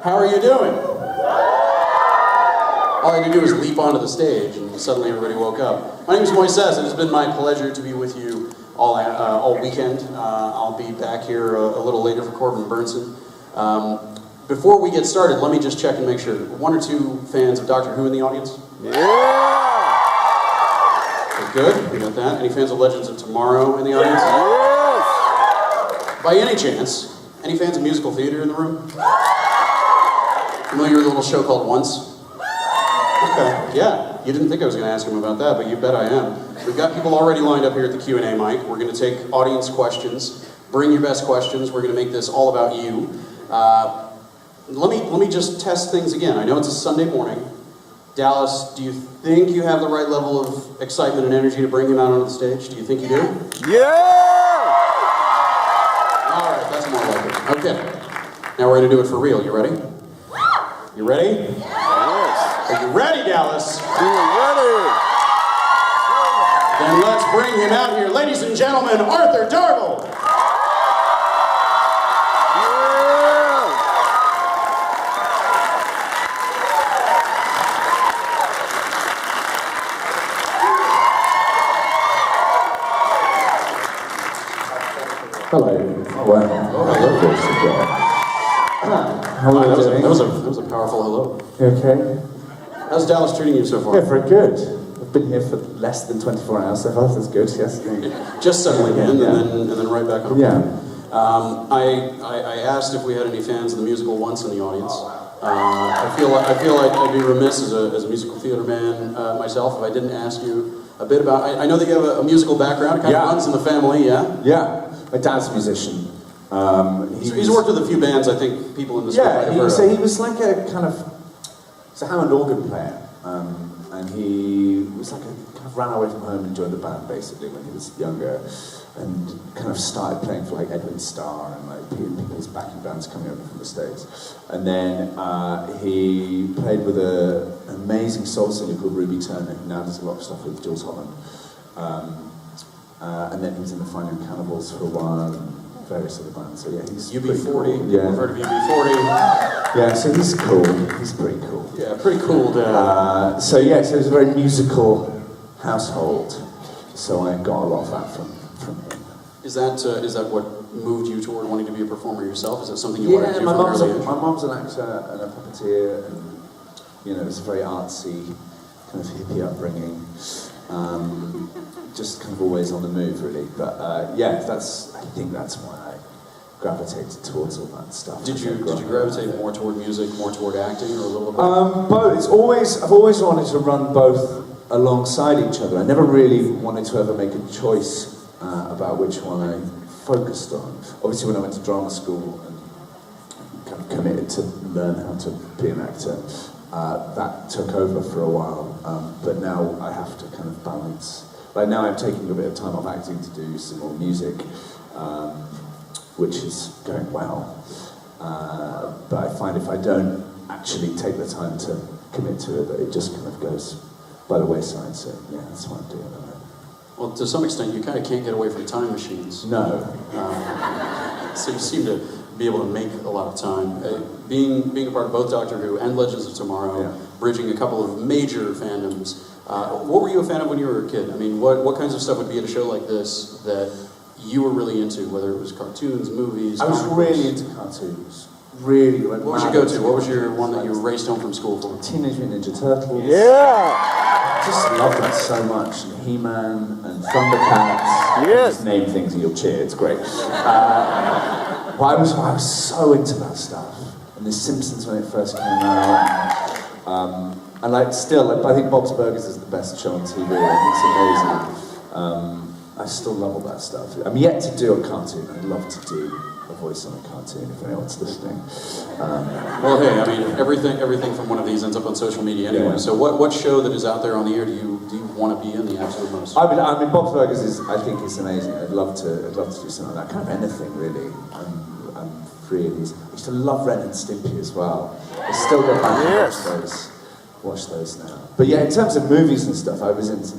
How are you doing? All I had to do was leap onto the stage, and suddenly everybody woke up. My name is Moises, and it's been my pleasure to be with you all weekend. I'll be back here a little later for Corbin Burnson. Before we get started, let me just check and make sure. One or two fans of Doctor Who in the audience? Yeah! Okay, good, we got that. Any fans of Legends of Tomorrow in the audience? Yes! By any chance, any fans of musical theater in the room? Familiar with a little show called Once? Okay, yeah, you didn't think I was going to ask him about that, but you bet I am. We've got people already lined up here at the Q&A mic. We're going to take audience questions. Bring your best questions. We're going to make this all about you. Let me just test things again. I know it's a Sunday morning. Dallas, do you think you have the right level of excitement and energy to bring him out onto the stage? Do you think you do? Yeah! All right, that's more like it. Okay, now we're going to do it for real. You ready? You ready? Yes! Are you ready, Dallas? We're ready! Then let's bring him out here. Ladies and gentlemen, Arthur Darvil! Hello. Oh, wow. Oh, hello. How are you doing? That was a powerful hello. You okay? How's Dallas treating you so far? Yeah, very good. I've been here for less than 24 hours so far. That's good, yes. Just settling in, Yeah. and then right back on. Yeah. I asked if we had any fans of the musical Once in the audience. I feel like I'd be remiss as a musical theater man myself if I didn't ask you a bit about. I know that you have a musical background. It kind of runs in the family, yeah. Yeah. My dad's a musician. He's worked with a few bands. I think people in this room might have heard of. He was like a kind of, he's a Hammond organ player, and he was like kind of ran away from home and joined the band basically when he was younger, and kind of started playing for like Edwin Starr and like people's backing bands coming over from the States, and then he played with an amazing soul singer called Ruby Turner, who now does a lot of stuff with Jules Holland. And then he was in the Finding Cannibals for a while, and various other bands. So yeah, he's UB40. cool. Yeah. I've heard of UB40. Yeah, so he's cool. He's pretty cool. Yeah, pretty cool. So it was a very musical household. So I got a lot of that from him. Is that what moved you toward wanting to be a performer yourself? Is that something you wanted to do my from an early age? mum's an actor and a puppeteer, and it's a very artsy, kind of hippie upbringing. Just kind of always on the move, really. But I think that's why I gravitated towards all that stuff. Did you gravitate more toward music, more toward acting, or a little bit? Both. I've always wanted to run both alongside each other. I never really wanted to ever make a choice about which one I focused on. Obviously, when I went to drama school and kind of committed to learn how to be an actor, that took over for a while. But now I have to kind of balance. Like now I'm taking a bit of time off acting to do some more music, which is going well. But I find if I don't actually take the time to commit to it, that it just kind of goes by the wayside. So yeah, that's what I'm doing at the moment. Well, to some extent, you kind of can't get away from time machines. No. So you seem to be able to make a lot of time. Being a part of both Doctor Who and Legends of Tomorrow, bridging a couple of major fandoms. What were you a fan of when you were a kid? I mean, what kinds of stuff would be at a show like this that you were really into, whether it was cartoons, movies? I was really into cartoons. Really. What was your go-to? What was your one that you raced home from school for? Teenage Mutant Ninja Turtles. Yeah! I just love that so much. And He-Man and Thundercats. Yes! Just name things and you'll cheer. It's great. But I was so into that stuff. And The Simpsons when it first came out. And I think Bob's Burgers is the best show on TV. It's amazing. I still love all that stuff. I'm yet to do a cartoon. I'd love to do a voice on a cartoon if anyone's listening. Well, hey, I mean, everything from one of these ends up on social media anyway. Yeah. So what show that is out there on the air do you want to be in the absolute most? I mean, Bob's Burgers I think is amazing. I'd love to do something like that. Kind of anything, really. I'm free of these. I used to love Ren and Stimpy as well. I still go back and watch those now. But yeah, in terms of movies and stuff, I was into,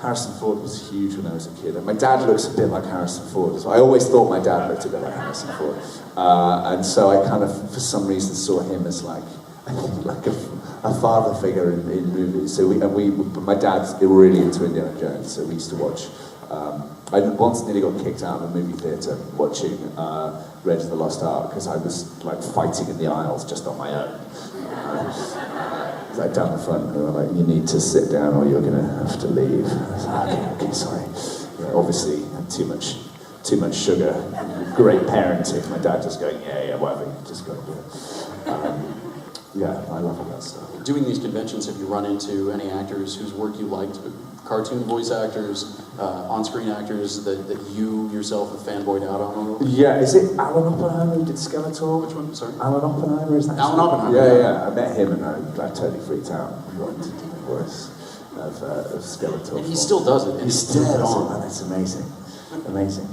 Harrison Ford was huge when I was a kid. And my dad looks a bit like Harrison Ford. So I always thought my dad looked a bit like Harrison Ford. And so I kind of, for some reason, saw him as like a father figure in movies. So my dad's really into Indiana Jones, so we used to watch. I once nearly got kicked out of a movie theatre watching Raiders of the Lost Ark because I was like fighting in the aisles just on my own. Like down the front, they were like, "You need to sit down, or you're going to have to leave." I was like, "Okay, sorry." Yeah, obviously, had too much sugar. Great parenting. My dad just going, "Yeah, whatever. You just got to do it." Yeah, I love all that stuff. Doing these conventions, have you run into any actors whose work you liked? Cartoon voice actors, on-screen actors that you yourself have fanboyed out on a little? Yeah, is it Alan Oppenheimer who did Skeletor? Which one? Sorry? Alan Oppenheimer, is that? Alan Oppenheimer. Yeah. I met him and I totally freaked out. I wanted to do the voice of Skeletor. And he still does it. And he's still dead on. And it's amazing. Amazing.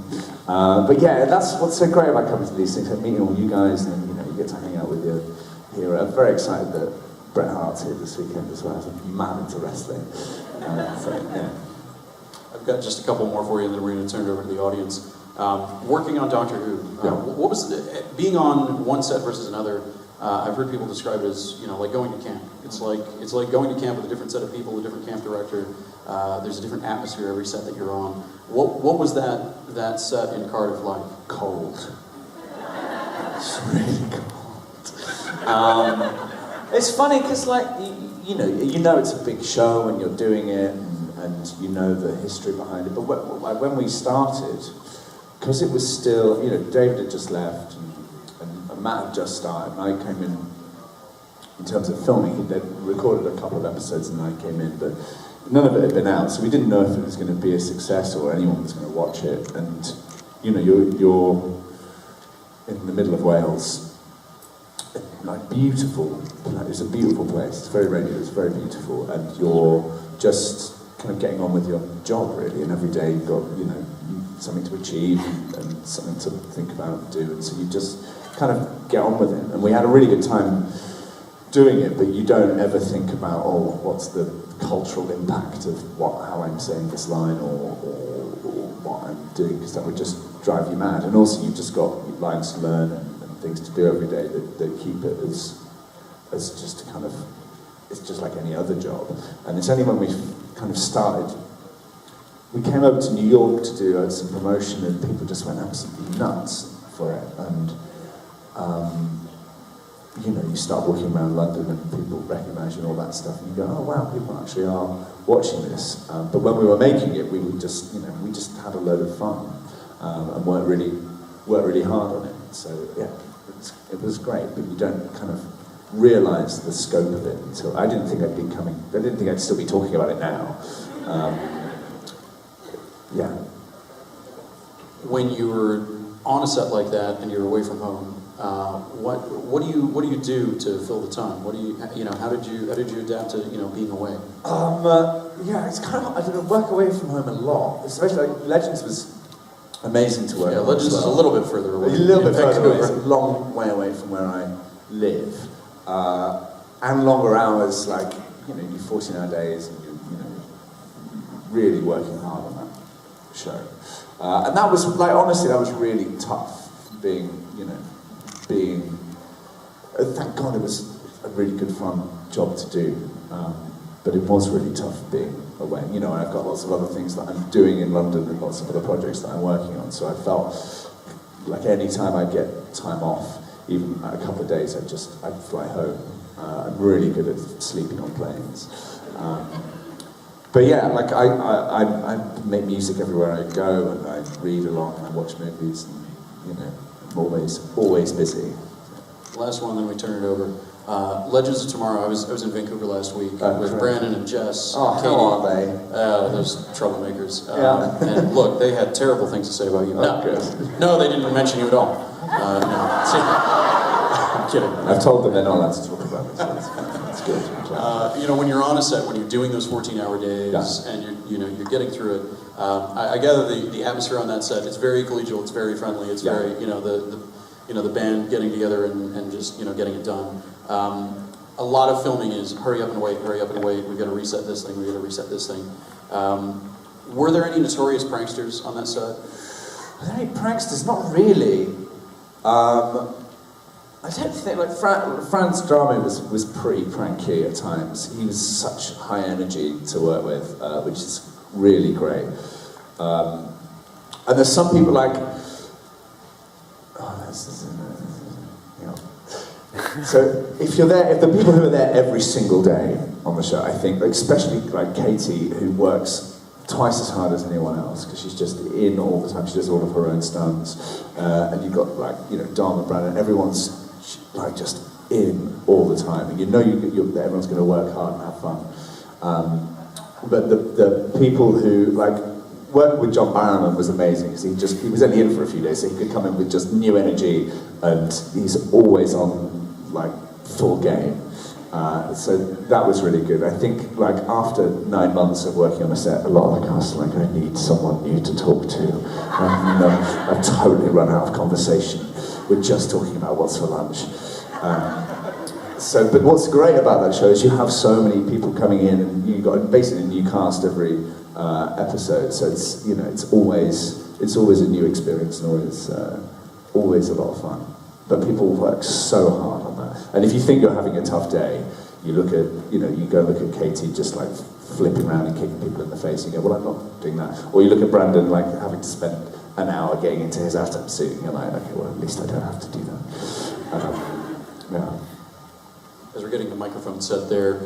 But yeah, that's what's so great about coming to these things, like meeting all you guys, and you get to hang out with your hero. I'm very excited that Bret Hart's here this weekend as well. I'm mad into wrestling. So, yeah. I've got just a couple more for you, and then we're going to turn it over to the audience. Working on Doctor Who, what was being on one set versus another? I've heard people describe it as like going to camp. It's like going to camp with a different set of people, a different camp director. There's a different atmosphere every set that you're on. What was that set in Cardiff like? Cold. It's really cold. It's funny because, like, you know it's a big show and you're doing it, and you know the history behind it. But when we started, because it was still, David had just left and Matt had just started, and I came in terms of filming. They'd recorded a couple of episodes and I came in, but none of it had been out, so we didn't know if it was going to be a success or anyone was going to watch it. And you're in the middle of Wales. Like beautiful, it's a beautiful place. It's very rainy, it's very beautiful, and you're just kind of getting on with your job really. And every day you've got something to achieve and something to think about and do, and so you just kind of get on with it. And we had a really good time doing it, but you don't ever think about what's the cultural impact of how I'm saying this line or what I'm doing, because that would just drive you mad. And also you've just got lines to learn and things to do every day that keep it as just a kind of, it's just like any other job. And it's only when we kind of started, we came over to New York to do some promotion and people just went absolutely nuts for it. And you start walking around London and people recognise you and all that stuff, and you go, oh wow, people actually are watching this. But when we were making it, we just had a load of fun and worked really hard on it. So yeah, it was great, but you don't kind of realise the scope of it until I didn't think I'd still be talking about it now. Yeah. When you were on a set like that and you're away from home, what do you do to fill the time? How did you adapt to being away? Yeah, it's kind of, I work away from home a lot, especially like Legends was amazing to work on. Legends is a little bit further away. A little bit further away. It's a long way away from where I live. And longer hours, like, you're 14-hour days and you're really working hard on that show. And that was, like, honestly, that was really tough being, thank God it was a really good fun job to do. But it was really tough being away. And I've got lots of other things that I'm doing in London and lots of other projects that I'm working on. So I felt like any time I get time off, even a couple of days, I'd fly home. I'm really good at sleeping on planes. But yeah, like I make music everywhere I go, and I read along, and I watch movies, and I'm always busy. Last one, then we turn it over. Legends of Tomorrow. I was in Vancouver last week with Brandon and Jess. Oh, Katie. how are they? Those troublemakers. Yeah. And look, they had terrible things to say about you. No, they didn't mention you at all. No. I'm kidding. I've told them they're not allowed to talk about it, so it's good. When you're on a set, when you're doing those 14-hour days, and you're getting through it, I gather the atmosphere on that set, it's very collegial, it's very friendly, it's very, the band getting together and just, getting it done. A lot of filming is hurry up and wait, we've got to reset this thing, Were there any notorious pranksters on that set? Are there any pranksters? Not really. I don't think, like, Franz Drama was pretty pranky at times. He was such high energy to work with, which is really great. And there's some people like, so if you're there, if the people who are there every single day on the show, I think, like, especially like Katie, who works twice as hard as anyone else, because she's just in all the time, she does all of her own stunts, and you've got, like, you know, Dom and Brandon, everyone's like just in all the time, and you know that everyone's going to work hard and have fun. But the people who, like, working with John Barrowman was amazing, because he was only in for a few days, so he could come in with just new energy, and he's always on, like, full game. So that was really good. I think, like, after 9 months of working on a set, a lot of the cast were like, I need someone new to talk to. And I've totally run out of conversation. We're just talking about what's for lunch. But what's great about that show is you have so many people coming in, and you've got basically a new cast every episode. So it's, you know, it's always a new experience, and always a lot of fun. But people work so hard on that. And if you think you're having a tough day, you look at, you know, you go look at Katie just like flipping around and kicking people in the face, and you go, well, I'm not doing that. Or you look at Brandon like having to spend an hour getting into his atom suit, and you're like, okay, well, at least I don't have to do that. Yeah. As we're getting the microphone set there,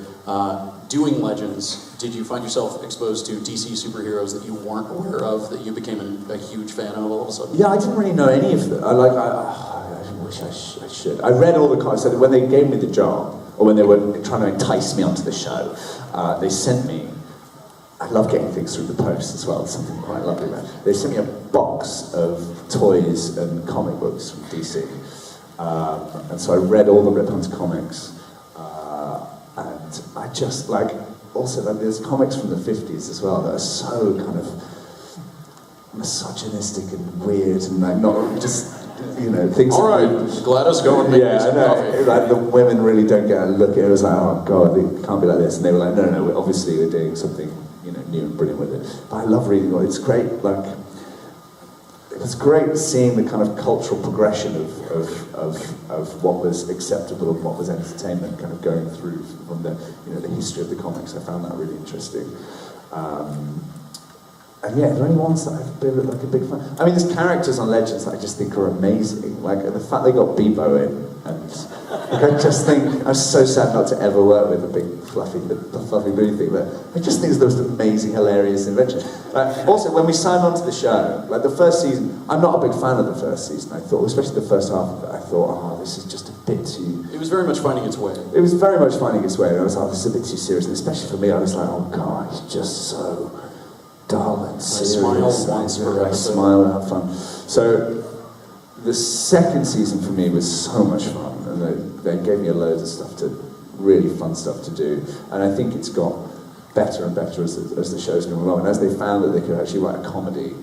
doing Legends, did you find yourself exposed to DC superheroes that you weren't aware of, that you became a huge fan of all of a sudden? Yeah, I didn't really know any of them. I wish I should. I read all the comics. So when they gave me the job, or when they were trying to entice me onto the show, they sent me, I love getting things through the post as well, it's something quite lovely about it. They sent me a box of toys and comic books from DC. And so I read all the Rip Hunter comics, and I just, like, also, like, there's comics from the 50s as well that are so kind of misogynistic and weird, and like, not just, you know, things. All right, Gladys, go and make me some coffee. Like, the women really don't get a look at it. It was like, oh god, it can't be like this. And they were like, no, obviously we're doing something, you know, new and brilliant with it. But I love reading it. It's great, like, it was great seeing the kind of cultural progression of what was acceptable and what was entertainment, kind of going through from the, you know, the history of the comics. I found that really interesting. And yeah, there are any ones that I've been like a big fan. I mean, there's characters on Legends that I just think are amazing. Like the fact they got Bebo in, and like, I just think I'm so sad not to ever work with a big fluffy blue thing. But I just think it's the most amazing, hilarious invention. Also, when we signed on to the show, like the first season, I'm not a big fan of the first season. I thought, especially the first half of it, I thought, oh, this is just a bit too. It was very much finding its way. It was very much finding its way, and I was like, oh, this is a bit too serious. And especially for me, I was like, oh god, it's just so dull and serious. I smile and have fun. So the second season for me was so much fun, and they gave me a load of stuff really fun stuff to do, and I think it's got better and better as the show's going along, and as they found that they could actually write a comedy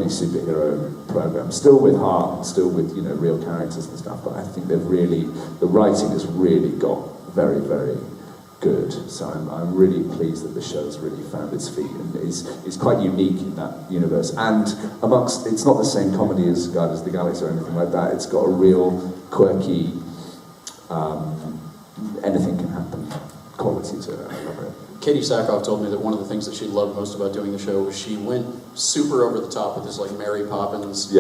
superhero program, still with heart, and still with, you know, real characters and stuff, but I think the writing has really got very, very good. So I'm really pleased that the show's really found its feet and is quite unique in that universe. And amongst, it's not the same comedy as Guardians of the Galaxy or anything like that. It's got a real quirky, anything can happen quality to it. I love it. Katie Sackhoff told me that one of the things that she loved most about doing the show was she went super over the top with this like Mary Poppins,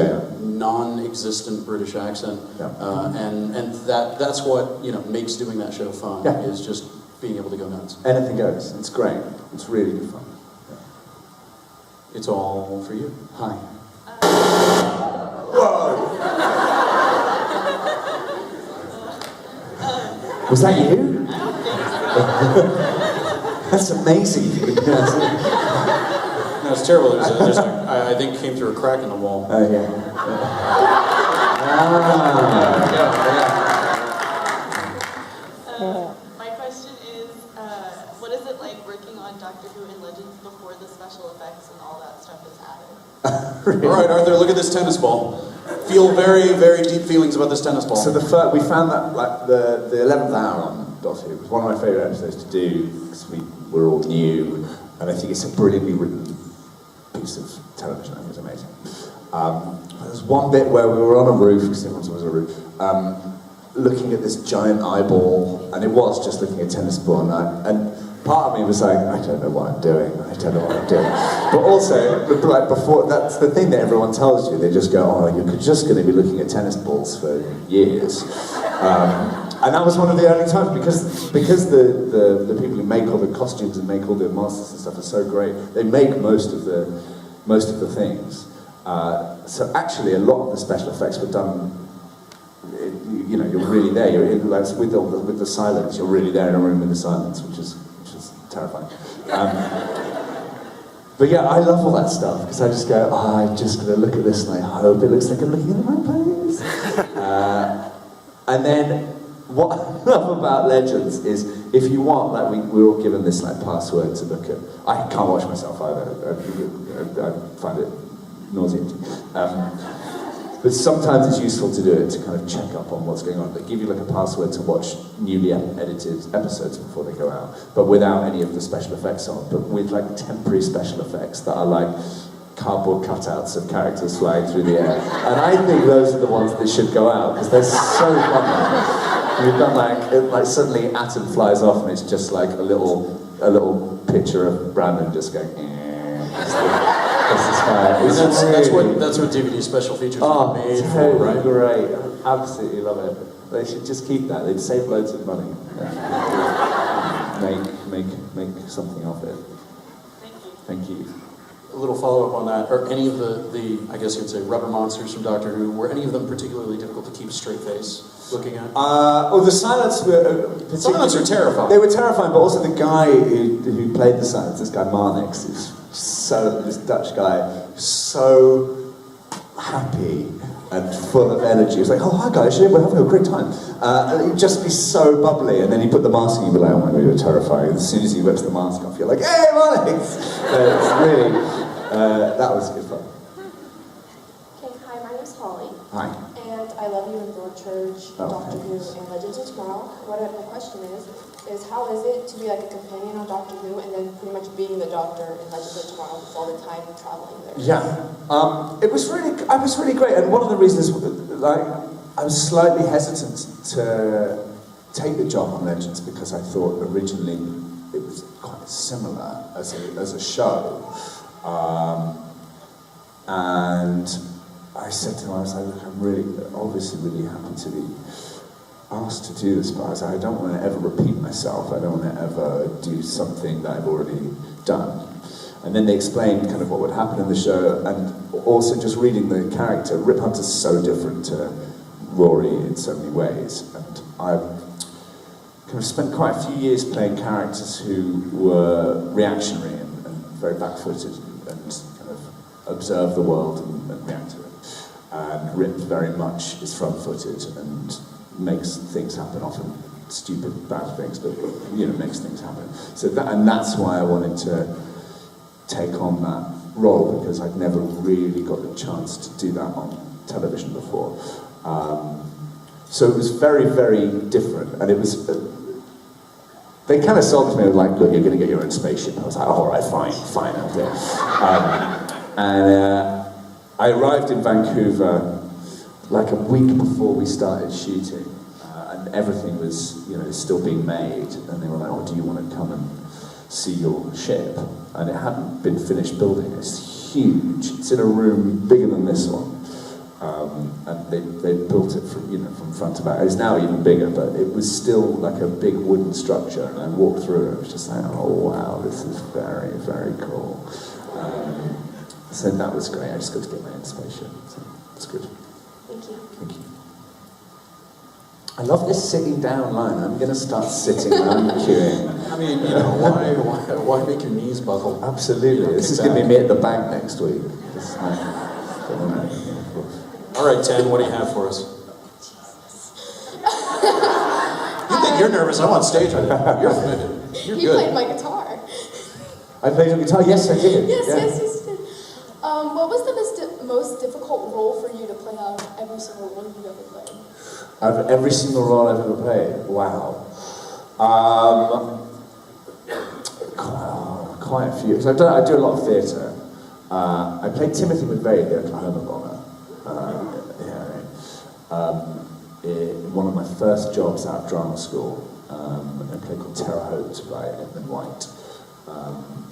non-existent British accent, and that's what, you know, makes doing that show fun, is just being able to go nuts. Anything goes. It's great. It's really good fun. Yeah. It's all for you. Hi. Whoa! Was that you? That's amazing. No, it's terrible. I think it came through a crack in the wall. Oh, yeah. My question is, what is it like working on Doctor Who and Legends before the special effects and all that stuff is added? Really? All right, Arthur, look at this tennis ball. Feel very, very deep feelings about this tennis ball. So we found that, like, the 11th hour on Doctor Who was one of my favourite episodes to do, because we were all new, And I think it's a brilliantly written piece of television. I think it's amazing. There's one bit where we were on a roof, because everyone's always on a roof, looking at this giant eyeball, and it was just looking at a tennis ball, and part of me was like, I don't know what I'm doing, But also, like before, that's the thing that everyone tells you. They just go, oh, you're just going to be looking at tennis balls for years. And that was one of the only times, because the people who make all the costumes and make all the monsters and stuff are so great, they make most of the things. So actually, a lot of the special effects were done. You know, you're really there. You're in, like, with the silence. You're really there in a room with the silence, which is terrifying. But yeah, I love all that stuff because I just go, oh, I'm just going to look at this and I hope it looks like I'm looking at the right place. And then what I love about Legends is if you want, like we're all given this like password to look at. I can't watch myself either. I find it nauseating. But sometimes it's useful to do it to kind of check up on what's going on. They give you like a password to watch newly edited episodes before they go out, but without any of the special effects on, but with like temporary special effects that are like cardboard cutouts of characters flying through the air. And I think those are the ones that should go out, because they're so fun. We've done like suddenly Atom flies off and it's just like a little picture of Brandon just going, That's what DVD special features are made for, right? Great. I absolutely love it. They should just keep that. They'd save loads of money. Make something of it. Thank you. A little follow-up on that. Are any of the I guess you'd say, rubber monsters from Doctor Who, were any of them particularly difficult to keep a straight face looking at? The silence were... Silence are terrifying. They were terrifying, but also the guy who played the silence, this guy Marnix, this Dutch guy, so happy and full of energy. He was like, oh, hi guys, we're having a great time. And he'd just be so bubbly, and then he put the mask on, you'd be like, oh my god, you're terrifying. And as soon as he rips the mask off, you're like, hey, Marnix! It's really, that was good fun. Okay, hi, my name's Holly. Hi. And I love you in Broadchurch, Doctor Who, and Legends of Tomorrow. What my question is how is it to be like a companion on Doctor Who and then pretty much being the Doctor in Legends of Tomorrow with all the time traveling there? Yeah, I was really great, and one of the reasons, like, I was slightly hesitant to take the job on Legends because I thought originally it was quite similar as a show, and I said to him, I was like, look, I'm obviously really happy to be asked to do this, but I was like, I don't want to ever repeat myself. I don't want to ever do something that I've already done. And then they explained kind of what would happen in the show, and also just reading the character. Rip Hunter's so different to Rory in so many ways, and I've kind of spent quite a few years playing characters who were reactionary and very back-footed and kind of observe the world and react to it. And Rip very much is front-footed and makes things happen, often stupid, bad things, but makes things happen. So that's why I wanted to take on that role, because I'd never really got the chance to do that on television before. So it was very, very different, and it was. They kind of sold it to me like, look, you're going to get your own spaceship. I was like, all right, fine, I'll do it. I arrived in Vancouver like a week before we started shooting, and everything was, still being made, and they were like, oh, do you want to come and see your ship? And it hadn't been finished building. It's huge. It's in a room bigger than this one, and they built it from front to back. It's now even bigger, but it was still like a big wooden structure. And I walked through it. I was just like, oh wow, this is very, very cool. So that was great. I just got to get my own spaceship. So it's good. Thank you. Thank you. I love this sitting down line. I'm going to start sitting when I'm queuing. I mean, why make your knees buckle? Absolutely. This is going to be me at the bank next week. All right, Tan, what do you have for us? You think you're nervous? I'm on stage with you. You're good. You're He good. played my guitar. I played your guitar? Yes, I did. Yes, yeah. yes, you did. What was the most difficult role for you to play out of every single role you've ever played? Out of every single role I've ever played? Wow. quite a few. So I do a lot of theatre. I played Timothy McVeigh, the Oklahoma bomber. In one of my first jobs out of drama school, a play called Terre Haute by Edmund White. And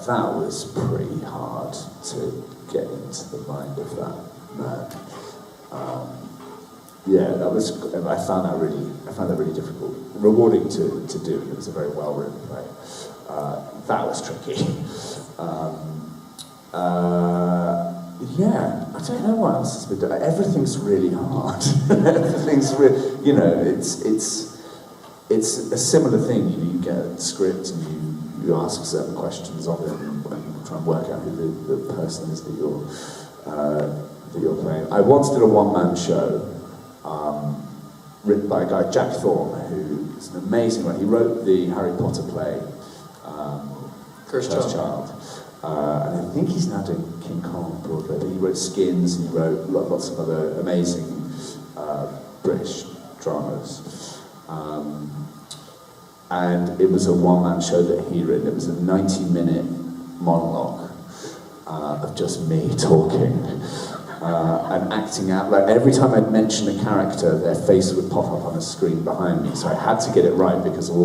that was pretty hard to get into the mind of that man. I found that really difficult. Rewarding to do. It was a very well-written play. That was tricky. I don't know what else has been done. Everything's really hard. Everything's really, it's a similar thing. You get a script and you ask certain questions of it and try and work out who the person is that you're playing. I once did a one-man show written by a guy, Jack Thorne, who is an amazing one. He wrote the Harry Potter play, Cursed Child. And I think he's now doing King Kong on Broadway, but he wrote Skins and he wrote lots of other amazing British dramas. And it was a one-man show that he'd written. It was a 90-minute monologue of just me talking and acting out. Like every time I'd mention a character, their face would pop up on a screen behind me. So I had to get it right because it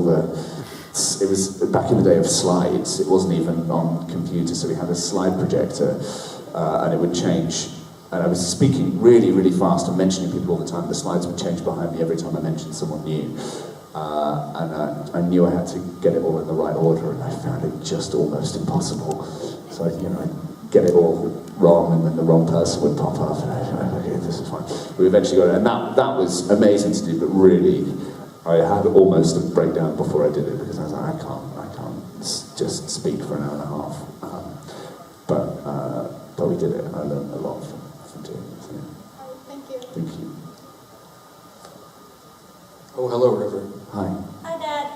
was back in the day of slides. It wasn't even on computers, so we had a slide projector, and it would change. And I was speaking really, really fast and mentioning people all the time. The slides would change behind me every time I mentioned someone new. And I knew I had to get it all in the right order, and I found it just almost impossible. So I'd get it all wrong, and then the wrong person would pop up, and okay, this is fine. We eventually got it, and that was amazing to do, but really, I had almost a breakdown before I did it, because I was like, I can't just speak for an hour and a half. But we did it, and I learned a lot from doing it. So, yeah. Thank you. Thank you. Oh, hello, River. Hi. Hi, Dad.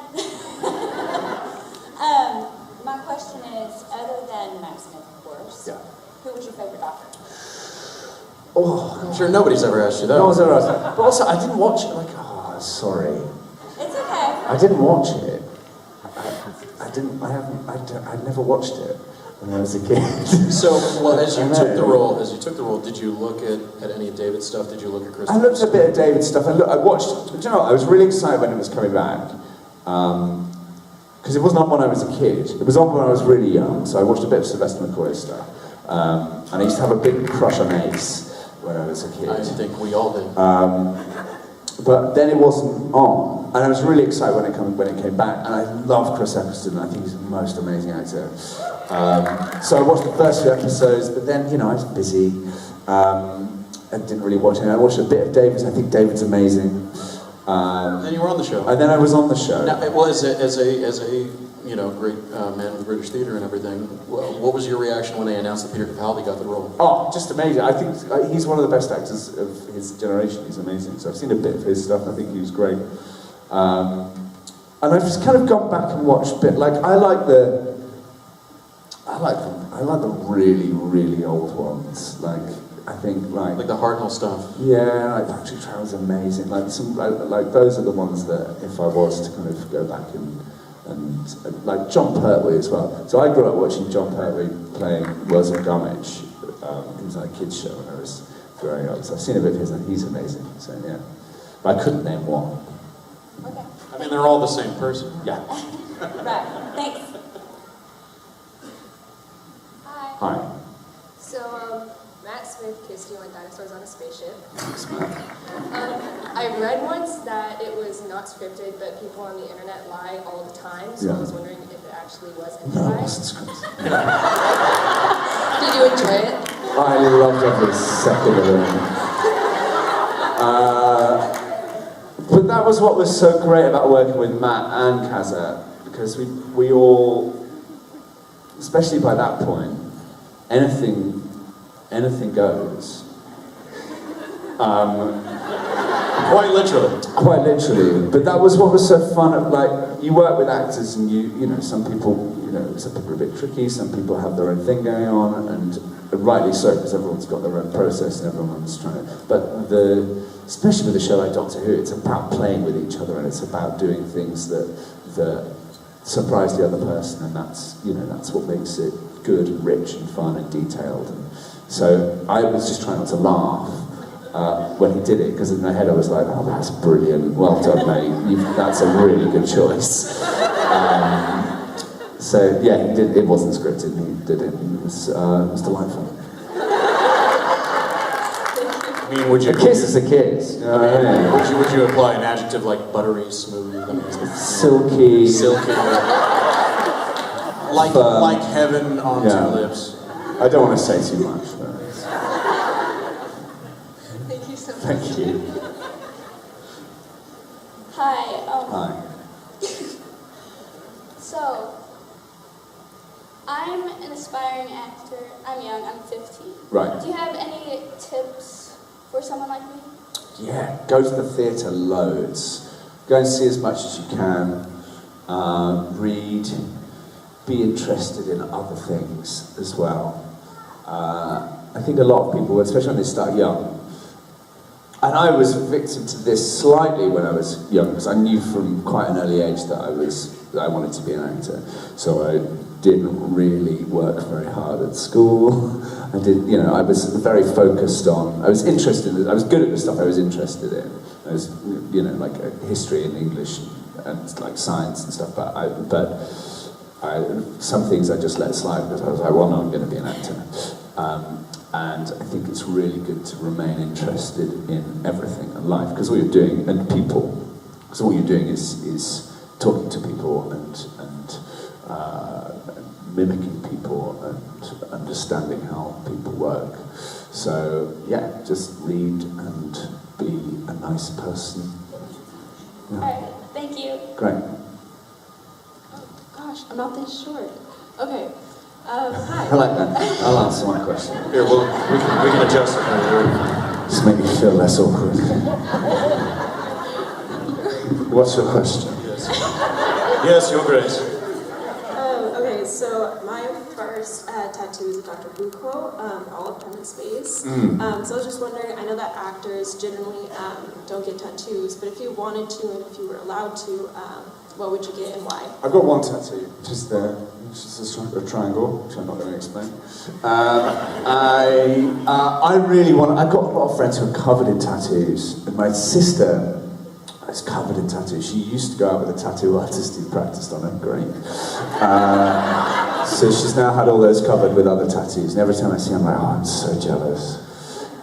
My question is, other than Matt Smith, of course, who was your favorite doctor? Oh, I'm sure nobody's ever asked you that. no one's ever asked that. But also, I didn't watch it. Sorry. It's okay. I didn't watch it. I'd never watched it when I was a kid. So, well, as you took the role, did you look at any of David's stuff? Did you look at Christopher's I looked at a stuff? bit of David's stuff. I watched. Do you know what? I was really excited when it was coming back. Because it wasn't on when I was a kid. It was on when I was really young. So I watched a bit of Sylvester McCoy's stuff. And I used to have a big crush on Ace when I was a kid. I think we all did. But then it wasn't on, and I was really excited when it came back. And I love Chris Eccleston. I think he's the most amazing actor. So I watched the first few episodes, but then I was busy and didn't really watch it. I watched a bit of David's. I think David's amazing. Then you were on the show. And then I was on the show. Now, well, as a great man with British theatre and everything, what was your reaction when they announced that Peter Capaldi got the role? Oh, just amazing. I think he's one of the best actors of his generation. He's amazing. So I've seen a bit of his stuff. I think he was great. And I've just kind of gone back and watched a bit. Like I like the really, really old ones. I think like the Hartnell stuff. Yeah, like Patrick Troughton's amazing. Like those are the ones that if I was to kind of go back and like John Pertwee as well. So I grew up watching John Pertwee playing Wurzel Gummidge. It was like a kids show when I was growing up. So I've seen a bit of his and he's amazing. So yeah, but I couldn't name one. Okay. I mean, they're all the same person. Yeah. Right. Thanks. Hi. So, Matt Smith kissed you on Dinosaurs on a Spaceship. Thanks, man. I read once that it was not scripted, but people on the internet lie all the time, so I was wondering if it actually was No, it improvised. wasn't scripted. Did you enjoy it? I loved every second of it. But that was what was so great about working with Matt and Kazza, because we all, especially by that point, anything goes. Quite literally. Quite literally. But that was what was so fun. Like, you work with actors and some people are a bit tricky, some people have their own thing going on, and rightly so, because everyone's got their own process and everyone's trying to, but especially with a show like Doctor Who, it's about playing with each other and it's about doing things that surprise the other person, and that's what makes it good and rich and fun and detailed. And so I was just trying not to laugh when he did it, because in my head I was like, oh, that's brilliant, well done, mate, that's a really good choice. So yeah, he did. It wasn't scripted. He did it. It was delightful. I mean, would you? A kiss is a kiss. Would you apply an adjective like buttery, smooth, silky, like heaven on two lips? I don't want to say too much. Thank you so much. Thank you. Hi. Hi. So, I'm an aspiring actor. I'm young. I'm 15. Right. Do you have any tips for someone like me? Yeah, go to the theatre loads. Go and see as much as you can. Read. Be interested in other things as well. I think a lot of people, especially when they start young, and I was a victim to this slightly when I was young, because I knew from quite an early age that I wanted to be an actor. So I didn't really work very hard at school. I was very focused on, I was good at the stuff I was interested in. I was, like history and English and like science and stuff, but some things I just let slide because I was like, well, no, I'm going to be an actor. And I think it's really good to remain interested in everything in life, because all you're doing, and people, because all you're doing is talking to people and mimicking people and understanding how people work. So yeah, just read and be a nice person. Yeah. Alright, thank you. Great. Gosh, I'm not this short. Okay. Hi. I like that. I'll answer my question. Here, well, we can adjust it. Just make me feel less awkward. What's your question? Yes, Your Grace. Okay, so my first tattoo is a Dr. Who quote, all up on his face. So I was just wondering, I know that actors generally don't get tattoos, but if you wanted to and if you were allowed to, what would you get and why? I've got one tattoo, just there. It's just a triangle, which I'm not going to explain. I really want. I've got a lot of friends who are covered in tattoos. And my sister is covered in tattoos. She used to go out with a tattoo artist who practiced on her. Great. So she's now had all those covered with other tattoos. And every time I see her, I'm like, oh, I'm so jealous.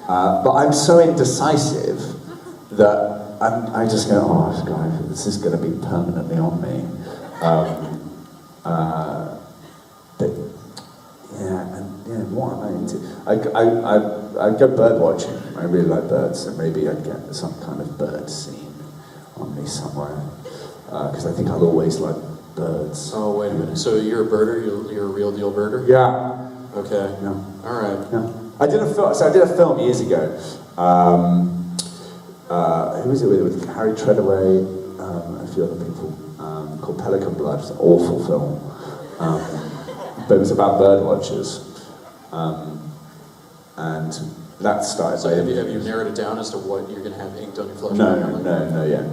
But I'm so indecisive that I just go, oh God, this is going to be permanently on me. But what am I into? I go bird watching. I really like birds, so maybe I'd get some kind of bird scene on me somewhere, because I think I'll always like birds. Oh, wait a minute. So you're a birder? You're a real deal birder? Yeah. Okay. Yeah. All right. Yeah. I did a film years ago. Who was it with Harry Treadaway, a few other people, called Pelican Blood. It's an awful film. But it was about bird watchers. And that started... So have you narrowed it down as to what you're going to have inked on your flesh? No, not yet.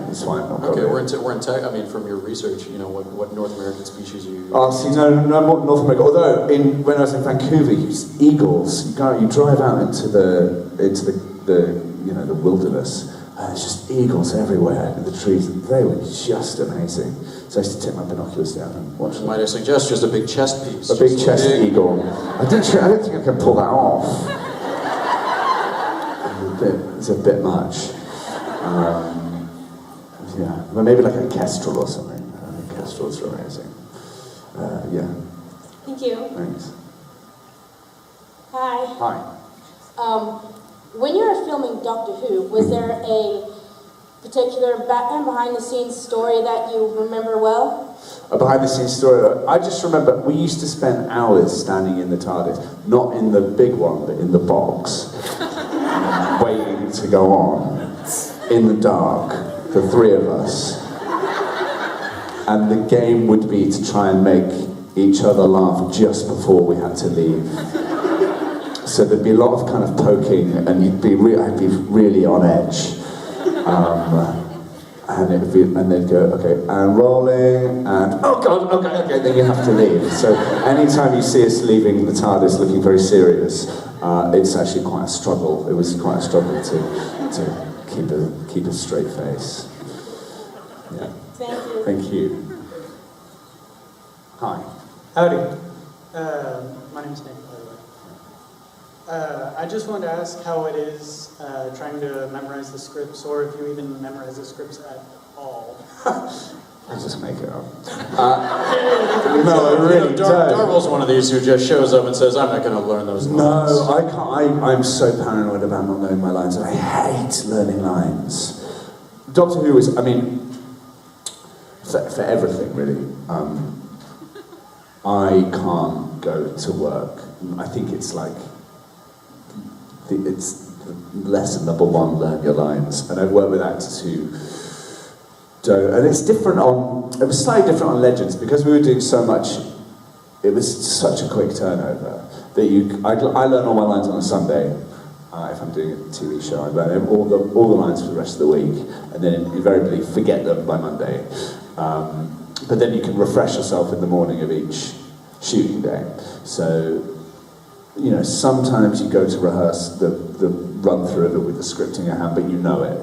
It's fine. Okay, we're in tech. I mean, from your research, what North American species are you... Oh, see, no, North America. Although, when I was in Vancouver, you use eagles. You drive out into the wilderness, and it's just eagles everywhere in the trees, and they were just amazing. So I used to take my binoculars down and watch them. Might I suggest just a big chest piece? A big chest eagle. I don't think I can pull that off. It's a bit much. Yeah, but maybe like a kestrel or something. I think kestrels are amazing. Yeah. Thank you. Thanks. Hi. Hi. When you were filming Doctor Who, was there a particular behind-the-scenes story that you remember well? A behind-the-scenes story. I just remember we used to spend hours standing in the TARDIS, not in the big one, but in the box, waiting to go on, in the dark, the three of us. And the game would be to try and make each other laugh just before we had to leave. So there'd be a lot of kind of poking, and I'd be really on edge. and they'd go, okay, and rolling, and oh god, okay, then you have to leave. So anytime you see us leaving the TARDIS looking very serious, it's actually quite a struggle. It was quite a struggle to keep a straight face. Yeah. Thank you. Thank you. Hi. Howdy. My name's Nick, by the way. I just wanted to ask how it is trying to memorize the scripts, or if you even memorize the scripts at all. I just make it up. No, I really don't. Darvill's one of these who just shows up and says, I'm not going to learn those lines. No, I can't. I'm so paranoid about not knowing my lines. I hate learning lines. Doctor Who is, I mean, for everything, really. I can't go to work. I think it's like, it's lesson number one, learn your lines. And I've worked with actors who don't, and it's different it was slightly different on Legends, because we were doing so much, it was such a quick turnover, that I learn all my lines on a Sunday. If I'm doing a TV show, I learn all the lines for the rest of the week, and then invariably forget them by Monday. But then you can refresh yourself in the morning of each shooting day. So, you know, sometimes you go to rehearse the run through of it with the script in your hand, but you know it.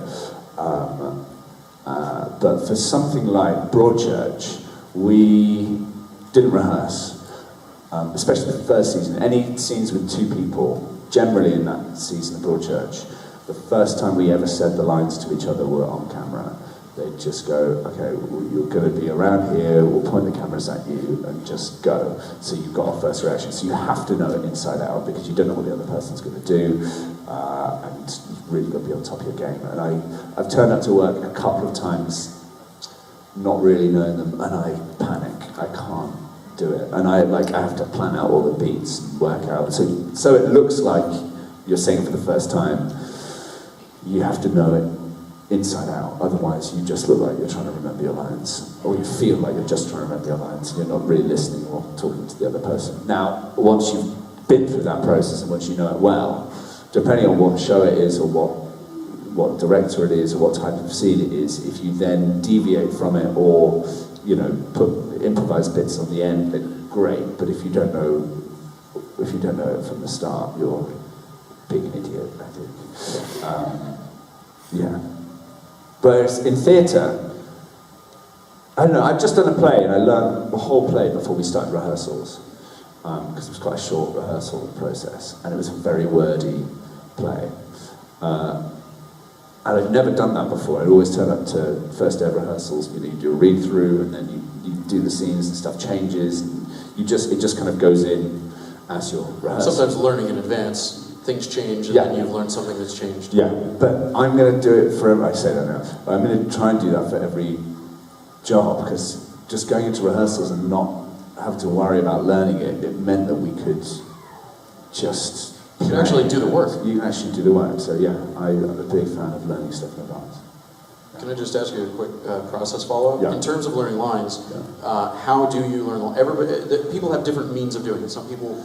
But for something like Broadchurch, we didn't rehearse, especially the first season. Any scenes with two people, generally in that season of Broadchurch, the first time we ever said the lines to each other were on camera. They'd just go, okay, well, you're going to be around here, we'll point the cameras at you, and just go. So you've got a first reaction. So you have to know it inside out, because you don't know what the other person's going to do, and you've really got to be on top of your game. And I've turned up to work a couple of times not really knowing them, and I panic. I can't do it. And I have to plan out all the beats and work out. So it looks like you're saying it for the first time. You have to know it inside out, otherwise you just look like you're trying to remember your lines, or you feel like you're just trying to remember your lines, and you're not really listening or talking to the other person. Now, once you've been through that process, and once you know it well, depending on what show it is, or what director it is, or what type of scene it is, if you then deviate from it, or, you know, put improvised bits on the end, then great. But if you don't know it from the start, you're being an idiot, I think. Yeah. Whereas in theatre, I don't know, I've just done a play, and I learned the whole play before we started rehearsals, because it was quite a short rehearsal process, and it was a very wordy play. And I'd never done that before. I'd always turn up to first day of rehearsals, you know, you do a read-through, and then you do the scenes, and stuff changes, and it just kind of goes in as you're rehearsing. Sometimes learning in advance, things change, and then you've learned something that's changed. Yeah, but I'm going to do it for I say that now, but I'm going to try and do that for every job, because just going into rehearsals and not have to worry about learning it meant that we could just... You can actually do the work. You actually do the work, so yeah, I'm a big fan of learning stuff in advance. Can I just ask you a quick process follow-up? Yeah. In terms of learning lines, how do you learn? People have different means of doing it. Some people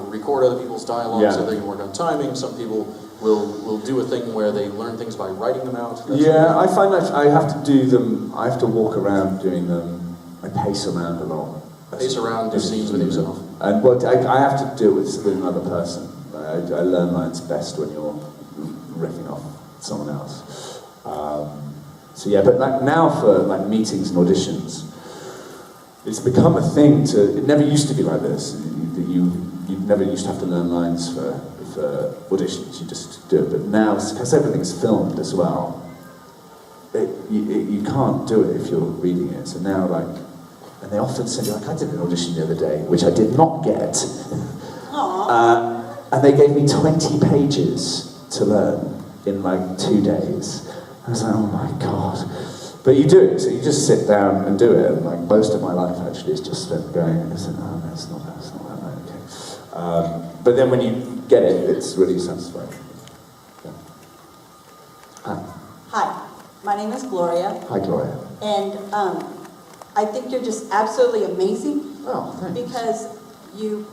record other people's dialogue so they can work on timing. Some people will do a thing where they learn things by writing them out. I find that I have to do them, I have to walk around doing them. I pace around a lot. Pace around, do scenes with yourself. And I have to do it with another person. I learn lines best when you're riffing off someone else. So yeah, but like now for like meetings and auditions, it's become a thing it never used to be like this. You never used to have to learn lines for auditions, you just do it. But now, because everything's filmed as well, you can't do it if you're reading it. So now and they often send you, I did an audition the other day, which I did not get. And they gave me 20 pages to learn in 2 days. I was like, oh my God. But you do it, so you just sit down and do it. And most of my life actually is just spent going, and I said, oh, that's not that right, okay. But then when you get it, it's really satisfying. Yeah. Hi. Hi, my name is Gloria. Hi, Gloria. And I think you're just absolutely amazing. Oh, thanks. Because you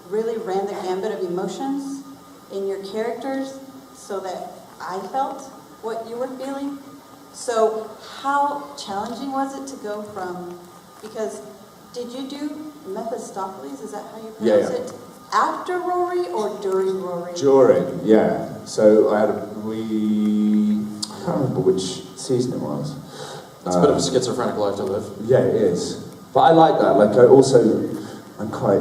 really ran the gambit of emotions in your characters so that I felt what you were feeling. So how challenging was it to go from, because did you do Mephistopheles, is that how you pronounce it? After Rory or during Rory? During, yeah. So I can't remember which season it was. It's a bit of a schizophrenic life to live. Yeah, it is. But I like that. Like, I'm quite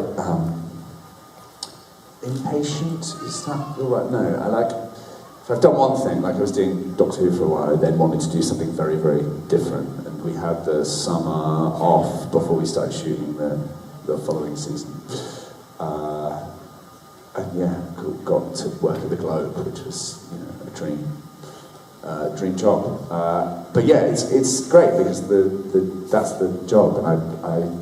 impatient. Is that the right? No, I like. If I've done one thing, like I was doing Doctor Who for a while, I then wanted to do something very, very different. And we had the summer off before we started shooting the following season. And yeah, got to work at the Globe, which was, you know, a dream job. But yeah, it's great because that's the job, and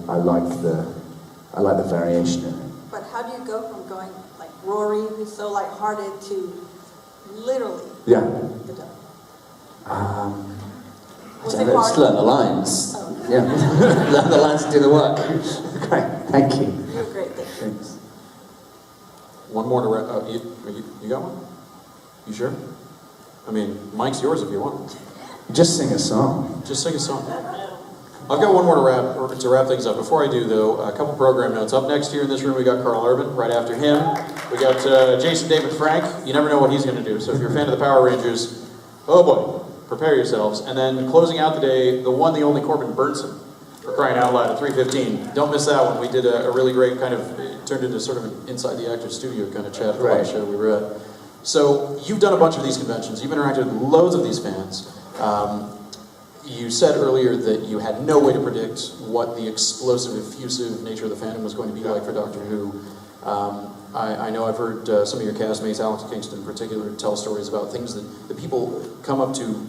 I like the variation in it. But how do you go from going like Rory, who's so lighthearted, to literally the dog? Was it hard? Just learn the lines. Oh. Yeah, learn the lines to do the work. Great, thank you. You're great, thanks. One more to wrap. You got one? You sure? I mean, mic's yours if you want. Just sing a song. Just sing a song. I've got one more to wrap things up. Before I do, though, a couple program notes. Up next here in this room, we got Carl Urban. Right after him, we got Jason David Frank. You never know what he's going to do. So if you're a fan of the Power Rangers, oh boy, prepare yourselves. And then closing out the day, the one, the only Corbin Burnson, for crying out loud, at 3:15. Don't miss that one. We did a really great kind of, it turned into sort of an inside the actor's studio kind of chat for the show we were at. So you've done a bunch of these conventions. You've interacted with loads of these fans. You said earlier that you had no way to predict what the explosive, effusive nature of the fandom was going to be like for Doctor Who. I know I've heard some of your castmates, Alex Kingston in particular, tell stories about things that people come up to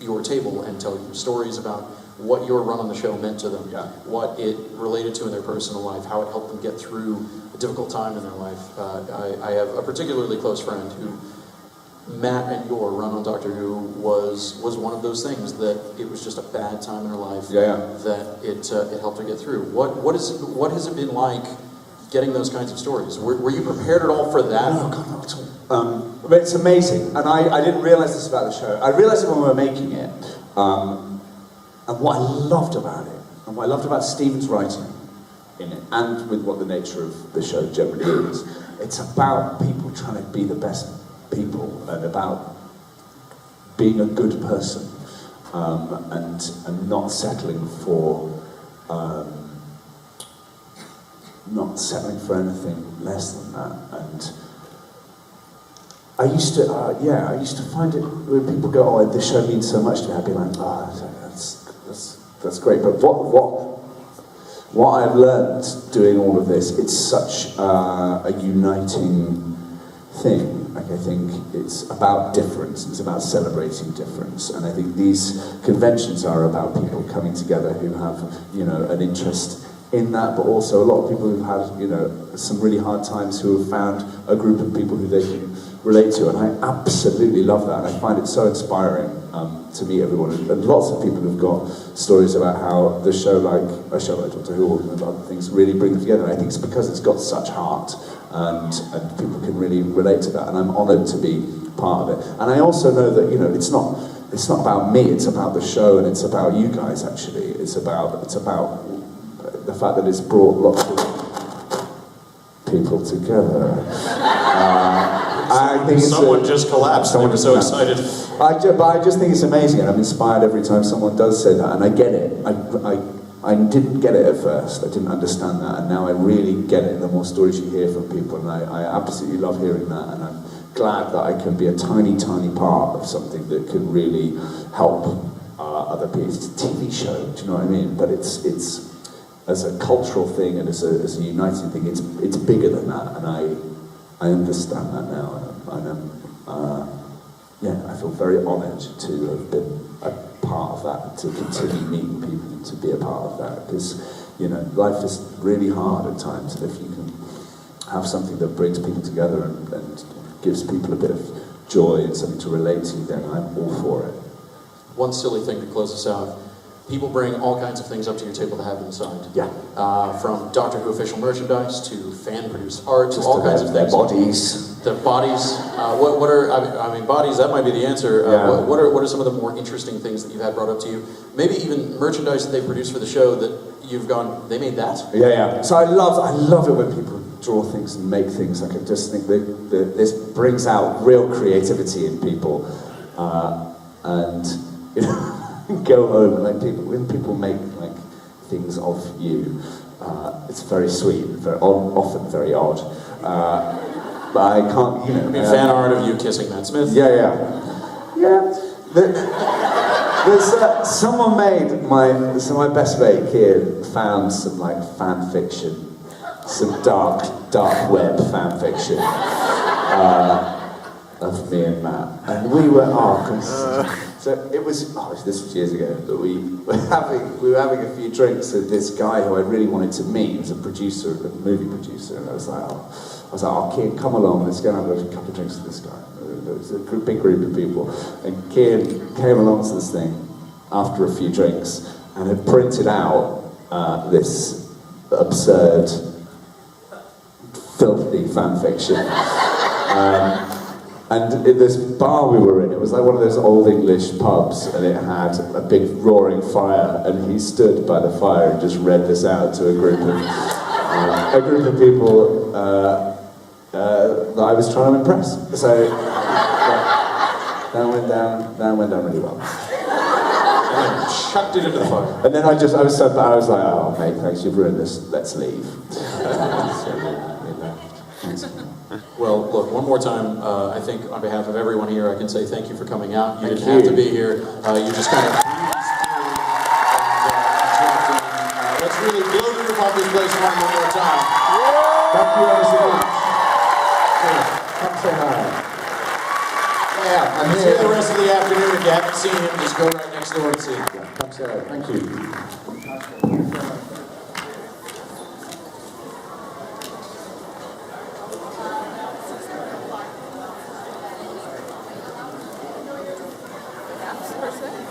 your table and tell you stories about what your run on the show meant to them, what it related to in their personal life, how it helped them get through a difficult time in their life. I have a particularly close friend who, Matt and your run on Doctor Who was one of those things that it was just a bad time in her life that it helped her get through. What has it been like getting those kinds of stories? Were you prepared at all for that? No, God, not at all. But it's amazing, and I didn't realize this about the show. I realized it when we were making it. And what I loved about it, and what I loved about Stephen's writing in it, and with what the nature of the show generally is, it's about people trying to be the best people, and about being a good person, and not settling for anything less than that. And I used to find it when people go, "Oh, this show means so much to me." I'd be like, that's great. But what I've learned doing all of this, it's such a uniting thing. Like, I think it's about difference. It's about celebrating difference. And I think these conventions are about people coming together who have, you know, an interest in that, but also a lot of people who've had, you know, some really hard times, who have found a group of people who they can relate to, and I absolutely love that. I find it so inspiring to meet everyone, and lots of people have got stories about how a show like Doctor Who and other things really bring them together. And I think it's because it's got such heart, and people can really relate to that, and I'm honoured to be part of it. And I also know that, you know, it's not about me, it's about the show, and it's about you guys. Actually, it's about the fact that it's brought lots of people together. I think someone just collapsed. Someone was so excited. But I just think it's amazing, and I'm inspired every time someone does say that, and I get it. I didn't get it at first. I didn't understand that, and now I really get it. The more stories you hear from people, and I absolutely love hearing that, and I'm glad that I can be a tiny, tiny part of something that can really help other people. It's a TV show, do you know what I mean? But it's as a cultural thing and as a uniting thing, it's bigger than that, and I understand that now, and I feel very honoured to have been a part of that, to continue meeting people and to be a part of that, because, you know, life is really hard at times, and if you can have something that brings people together and gives people a bit of joy and something to relate to, then I'm all for it. One silly thing to close us out. People bring all kinds of things up to your table to have inside. Yeah. From Doctor Who official merchandise to fan-produced art to Just all kinds of their things. bodies. the bodies. What are I mean bodies? That might be the answer. What are some of the more interesting things that you've had brought up to you? Maybe even merchandise that they produce for the show that you've gone. They made that. Yeah. So I love it when people draw things and make things. Like I just think that this brings out real creativity in people, and you know, go home like when people make like things of you. It's very sweet, often very odd. But I can't, you know. I mean, fan art of you kissing Matt Smith. Yeah. There's someone made my best mate kid found some like fan fiction, some dark web fan fiction of me and Matt, and we were so it was. This was years ago, but we were having a few drinks with this guy who I really wanted to meet. He was a producer, a movie producer, and I was like, oh, Kian, come along, let's go and have a couple of drinks with this guy. There was a big group of people, and Kian came along to this thing after a few drinks and had printed out this absurd, filthy fan fiction. And in this bar we were in, it was like one of those old English pubs, and it had a big roaring fire, and he stood by the fire and just read this out to a group of people that I was trying to impress. So that went down really well. And chucked it into the fire. And then I was so bad, I was like, oh mate, thanks, you've ruined this, let's leave. So we left. Thanks. Well, look, one more time, I think on behalf of everyone here, I can say thank you for coming out. You didn't have to be here. You just kind of breezed through and jumped in. Let's really blow the roof off this place one more time. Thank you ever so much. Come say hi. Yeah, I'm here the rest of the afternoon. If you haven't seen him, just go right next door and see him. Come say hi. Thank you. Person.